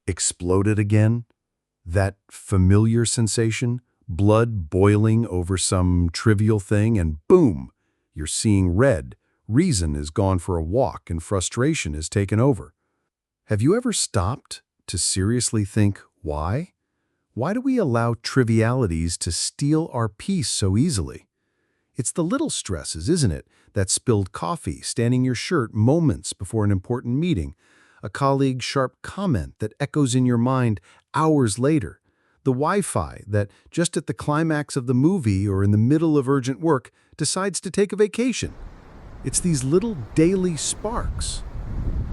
exploded again? That familiar sensation, blood boiling over some trivial thing, and boom, you're seeing red. Reason is gone for a walk and frustration is taken over. Have you ever stopped to seriously think why? Why do we allow trivialities to steal our peace so easily? It's the little stresses, isn't it? That spilled coffee, standing your shirt moments before an important meeting, a colleague's sharp comment that echoes in your mind hours later, the Wi-Fi that just at the climax of the movie or in the middle of urgent work decides to take a vacation. It's these little daily sparks,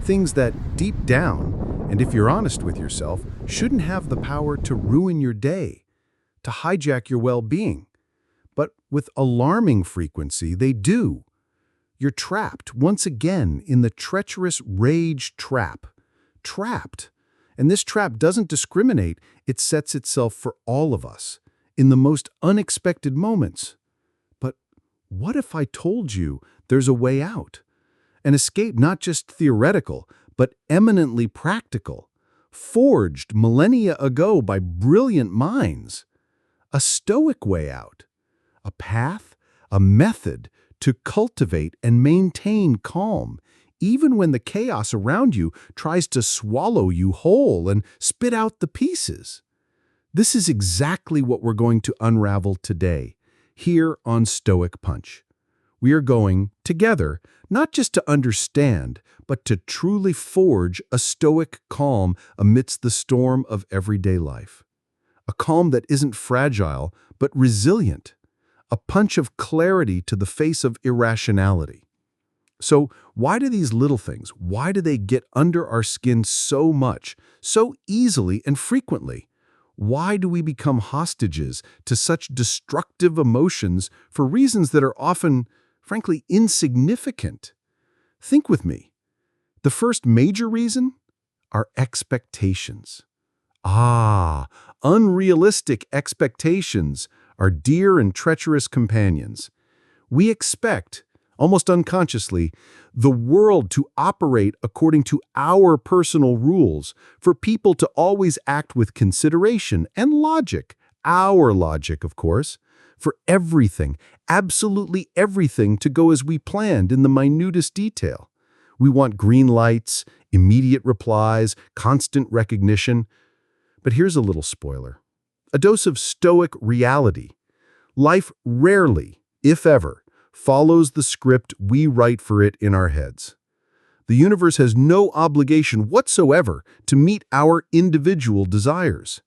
things that deep down, and if you're honest with yourself, shouldn't have the power to ruin your day, to hijack your well-being. But with alarming frequency, they do. You're trapped once again in the treacherous rage trap. Trapped. And this trap doesn't discriminate, it sets itself for all of us, in the most unexpected moments. But what if I told you there's a way out? An escape not just theoretical, but eminently practical, forged millennia ago by brilliant minds. A Stoic way out. A path, a method to cultivate and maintain calm, even when the chaos around you tries to swallow you whole and spit out the pieces. This is exactly what we're going to unravel today, here on Stoic Punch. We are going, together, not just to understand, but to truly forge a stoic calm amidst the storm of everyday life. A calm that isn't fragile, but resilient. A punch of clarity to the face of irrationality. So why do these little things, why do they get under our skin so much, so easily and frequently? Why do we become hostages to such destructive emotions for reasons that are often, frankly, insignificant? Think with me. The first major reason? Our expectations. Unrealistic expectations, our dear and treacherous companions. We expect, almost unconsciously, the world to operate according to our personal rules, for people to always act with consideration and logic, our logic, of course, for everything, absolutely everything to go as we planned in the minutest detail. We want green lights, immediate replies, constant recognition. But here's a little spoiler. A dose of Stoic reality. Life rarely, if ever, follows the script we write for it in our heads. The universe has no obligation whatsoever to meet our individual desires.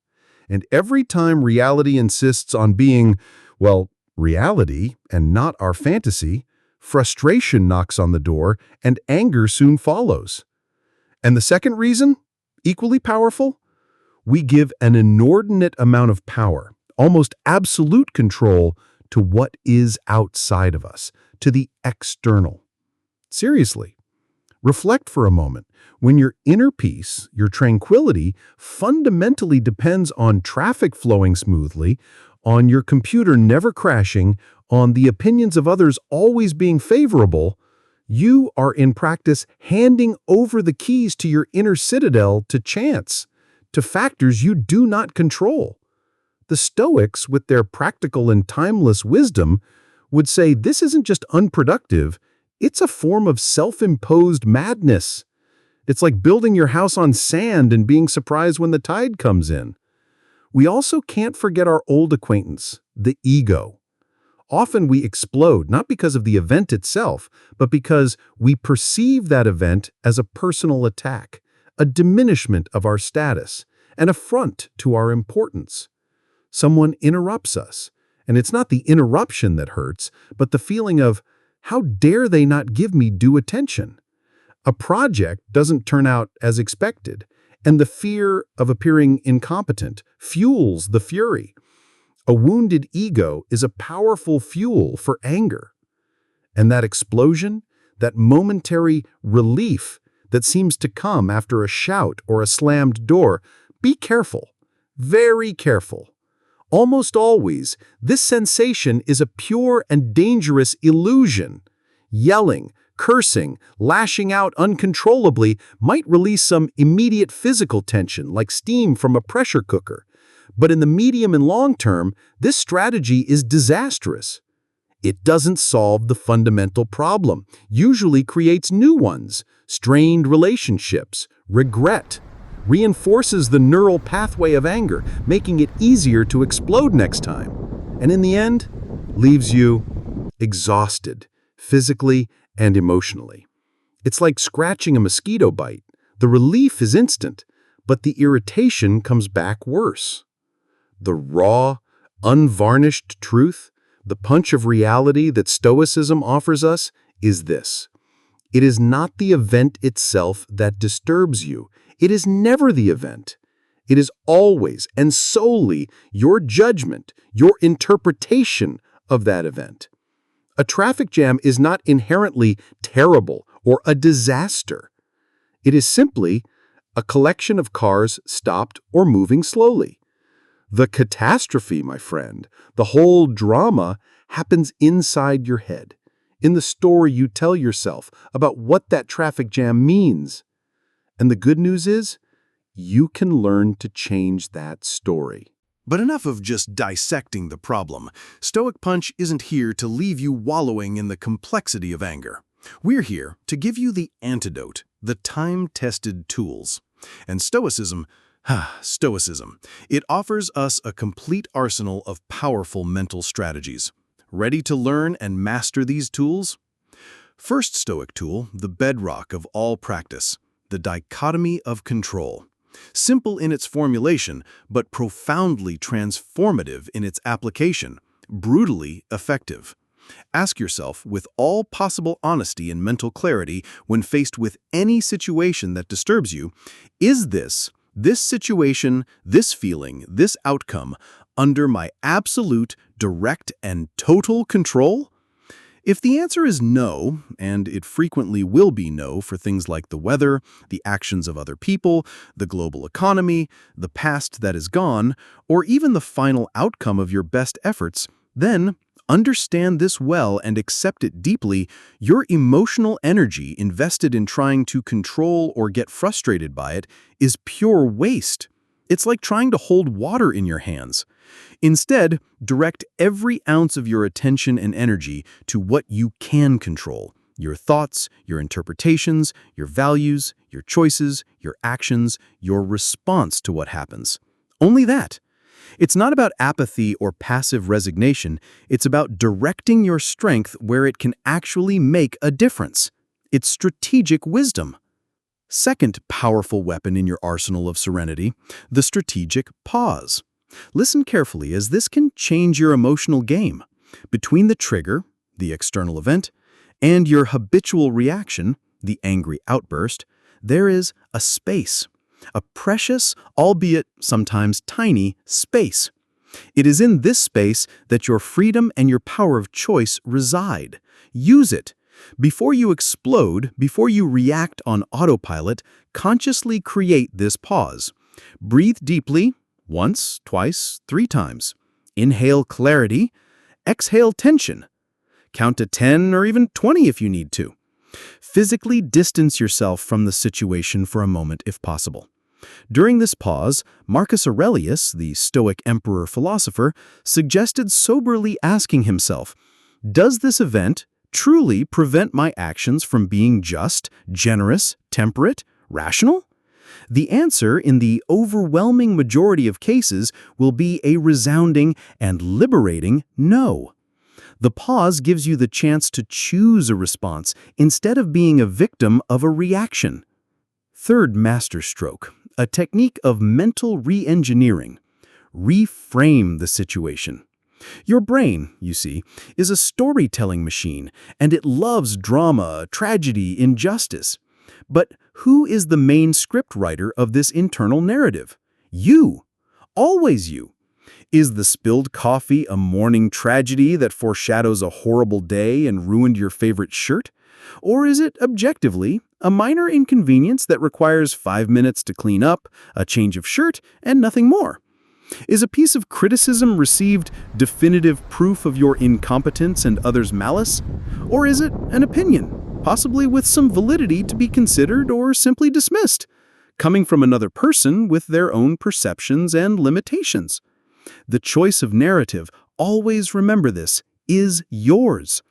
And every time reality insists on being, well, reality and not our fantasy, frustration knocks on the door and anger soon follows. And the second reason, equally powerful, we give an inordinate amount of power, almost absolute control, to what is outside of us, to the external. Seriously, reflect for a moment. When your inner peace, your tranquility, fundamentally depends on traffic flowing smoothly, on your computer never crashing, on the opinions of others always being favorable, you are in practice handing over the keys to your inner citadel to chance, to factors you do not control. The Stoics, with their practical and timeless wisdom, would say this isn't just unproductive, it's a form of self-imposed madness. It's like building your house on sand and being surprised when the tide comes in. We also can't forget our old acquaintance, the ego. Often we explode, not because of the event itself, but because we perceive that event as a personal attack, a diminishment of our status, an affront to our importance. Someone interrupts us, and it's not the interruption that hurts, but the feeling of, how dare they not give me due attention? A project doesn't turn out as expected, and the fear of appearing incompetent fuels the fury. A wounded ego is a powerful fuel for anger. And that explosion, that momentary relief that seems to come after a shout or a slammed door, be careful, very careful. Almost always, this sensation is a pure and dangerous illusion. Yelling, Cursing, lashing out uncontrollably might release some immediate physical tension like steam from a pressure cooker. But in the medium and long term, this strategy is disastrous. It doesn't solve the fundamental problem, usually creates new ones, strained relationships, regret, reinforces the neural pathway of anger, making it easier to explode next time. And in the end, leaves you exhausted, physically and emotionally. It's like scratching a mosquito bite. The relief is instant, but the irritation comes back worse. The raw, unvarnished truth, the punch of reality that Stoicism offers us, is this. It is not the event itself that disturbs you. It is never the event. It is always and solely your judgment, your interpretation of that event. A traffic jam is not inherently terrible or a disaster. It is simply a collection of cars stopped or moving slowly. The catastrophe, my friend, the whole drama, happens inside your head, in the story you tell yourself about what that traffic jam means. And the good news is, you can learn to change that story. But enough of just dissecting the problem. StoicPunch isn't here to leave you wallowing in the complexity of anger. We're here to give you the antidote, the time-tested tools. And Stoicism, it offers us a complete arsenal of powerful mental strategies. Ready to learn and master these tools? First Stoic tool, the bedrock of all practice, the dichotomy of control. Simple in its formulation, but profoundly transformative in its application, brutally effective. Ask yourself with all possible honesty and mental clarity when faced with any situation that disturbs you, is this situation, this feeling, this outcome, under my absolute, direct, and total control? If the answer is no, and it frequently will be no for things like the weather, the actions of other people, the global economy, the past that is gone, or even the final outcome of your best efforts, then understand this well and accept it deeply. Your emotional energy invested in trying to control or get frustrated by it is pure waste. It's like trying to hold water in your hands. Instead, direct every ounce of your attention and energy to what you can control. Your thoughts, your interpretations, your values, your choices, your actions, your response to what happens. Only that. It's not about apathy or passive resignation. It's about directing your strength where it can actually make a difference. It's strategic wisdom. Second powerful weapon in your arsenal of serenity, the strategic pause. Listen carefully, as this can change your emotional game. Between the trigger, the external event, and your habitual reaction, the angry outburst, there is a space. A precious, albeit sometimes tiny, space. It is in this space that your freedom and your power of choice reside. Use it. Before you explode, before you react on autopilot, consciously create this pause. Breathe deeply, once, twice, 3 times. Inhale clarity, exhale tension. Count to 10 or even 20 if you need to. Physically distance yourself from the situation for a moment if possible. During this pause, Marcus Aurelius, the Stoic emperor-philosopher, suggested soberly asking himself, does this event truly prevent my actions from being just, generous, temperate, rational? The answer, in the overwhelming majority of cases, will be a resounding and liberating no. The pause gives you the chance to choose a response instead of being a victim of a reaction. Third masterstroke, a technique of mental re-engineering. Reframe the situation. Your brain, you see, is a storytelling machine, and it loves drama, tragedy, injustice. But who is the main scriptwriter of this internal narrative? You. Always you. Is the spilled coffee a morning tragedy that foreshadows a horrible day and ruined your favorite shirt? Or is it, objectively, a minor inconvenience that requires 5 minutes to clean up, a change of shirt, and nothing more? Is a piece of criticism received definitive proof of your incompetence and others' malice? Or is it an opinion, possibly with some validity to be considered or simply dismissed, coming from another person with their own perceptions and limitations. The choice of narrative, always remember this, is yours.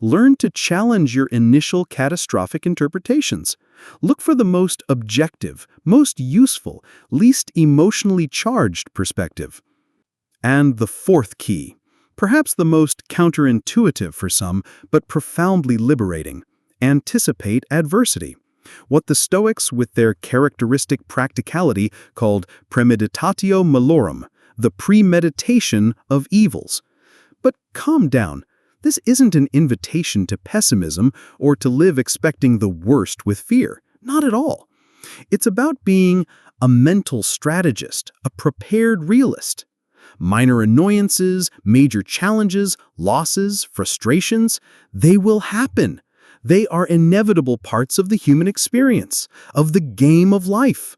Learn to challenge your initial catastrophic interpretations. Look for the most objective, most useful, least emotionally charged perspective. And the fourth key, perhaps the most counterintuitive for some, but profoundly liberating: anticipate adversity. What the Stoics, with their characteristic practicality, called premeditatio malorum, the premeditation of evils. But calm down. This isn't an invitation to pessimism or to live expecting the worst with fear. Not at all. It's about being a mental strategist, a prepared realist. Minor annoyances, major challenges, losses, frustrations, they will happen. They are inevitable parts of the human experience, of the game of life.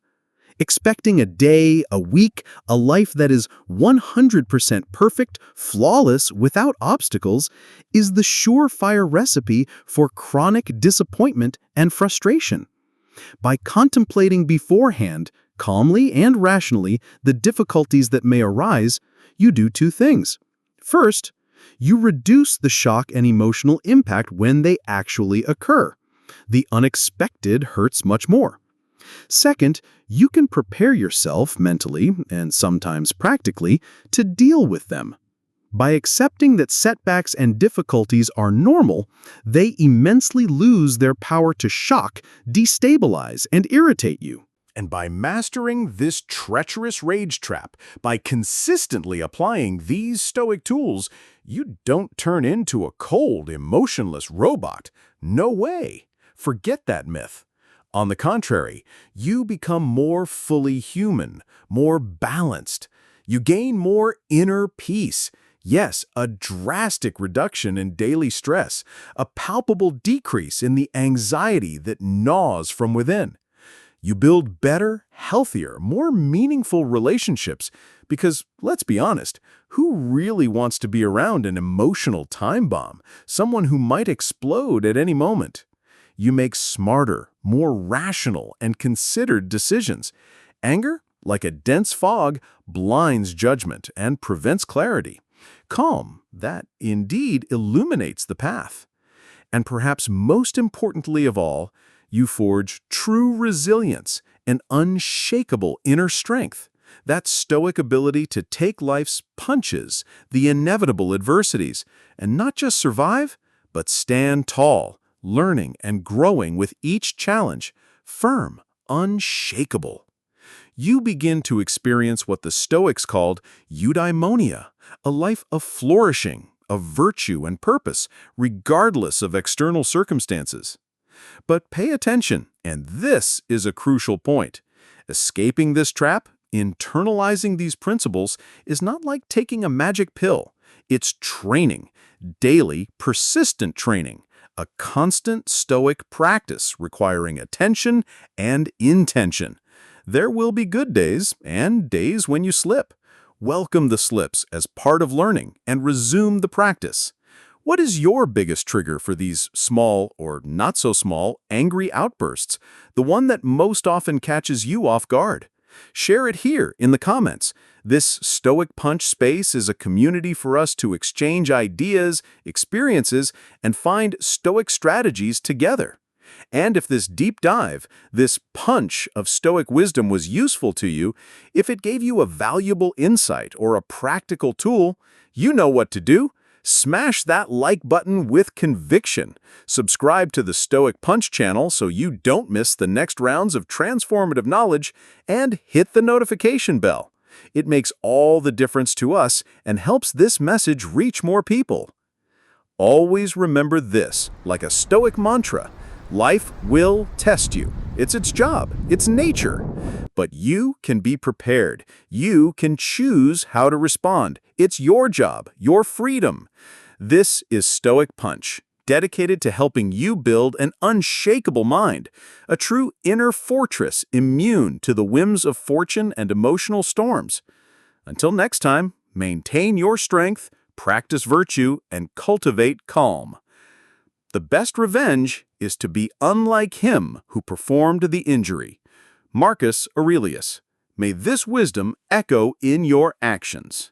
Expecting a day, a week, a life that is 100% perfect, flawless, without obstacles, is the surefire recipe for chronic disappointment and frustration. By contemplating beforehand, calmly and rationally, the difficulties that may arise, you do two things. First, you reduce the shock and emotional impact when they actually occur. The unexpected hurts much more. Second, you can prepare yourself mentally, and sometimes practically, to deal with them. By accepting that setbacks and difficulties are normal, they immensely lose their power to shock, destabilize, and irritate you. And by mastering this treacherous rage trap, by consistently applying these Stoic tools, you don't turn into a cold, emotionless robot. No way. Forget that myth. On the contrary, you become more fully human, more balanced. You gain more inner peace. Yes, a drastic reduction in daily stress, a palpable decrease in the anxiety that gnaws from within. You build better, healthier, more meaningful relationships because, let's be honest, who really wants to be around an emotional time bomb, someone who might explode at any moment? You make smarter, more rational, and considered decisions. Anger, like a dense fog, blinds judgment and prevents clarity. Calm, that indeed illuminates the path. And perhaps most importantly of all, you forge true resilience, an unshakable inner strength. That Stoic ability to take life's punches, the inevitable adversities, and not just survive, but stand tall, learning and growing with each challenge, firm, unshakable. You begin to experience what the Stoics called eudaimonia, a life of flourishing, of virtue and purpose, regardless of external circumstances. But pay attention, and this is a crucial point. Escaping this trap, internalizing these principles, is not like taking a magic pill. It's training, daily, persistent training, a constant Stoic practice requiring attention and intention. There will be good days and days when you slip. Welcome the slips as part of learning and resume the practice. What is your biggest trigger for these small, or not so small, angry outbursts? The one that most often catches you off guard? Share it here in the comments. This Stoic Punch space is a community for us to exchange ideas, experiences, and find Stoic strategies together. And if this deep dive, this punch of Stoic wisdom was useful to you, if it gave you a valuable insight or a practical tool, you know what to do. Smash that like button with conviction. Subscribe to the Stoic Punch channel so you don't miss the next rounds of transformative knowledge, and hit the notification bell. It makes all the difference to us and helps this message reach more people. Always remember this, like a Stoic mantra: life will test you. It's its job. It's nature. But you can be prepared. You can choose how to respond. It's your job, your freedom. This is Stoic Punch, dedicated to helping you build an unshakable mind, a true inner fortress immune to the whims of fortune and emotional storms. Until next time, maintain your strength, practice virtue, and cultivate calm. The best revenge is to be unlike him who performed the injury. Marcus Aurelius. May this wisdom echo in your actions.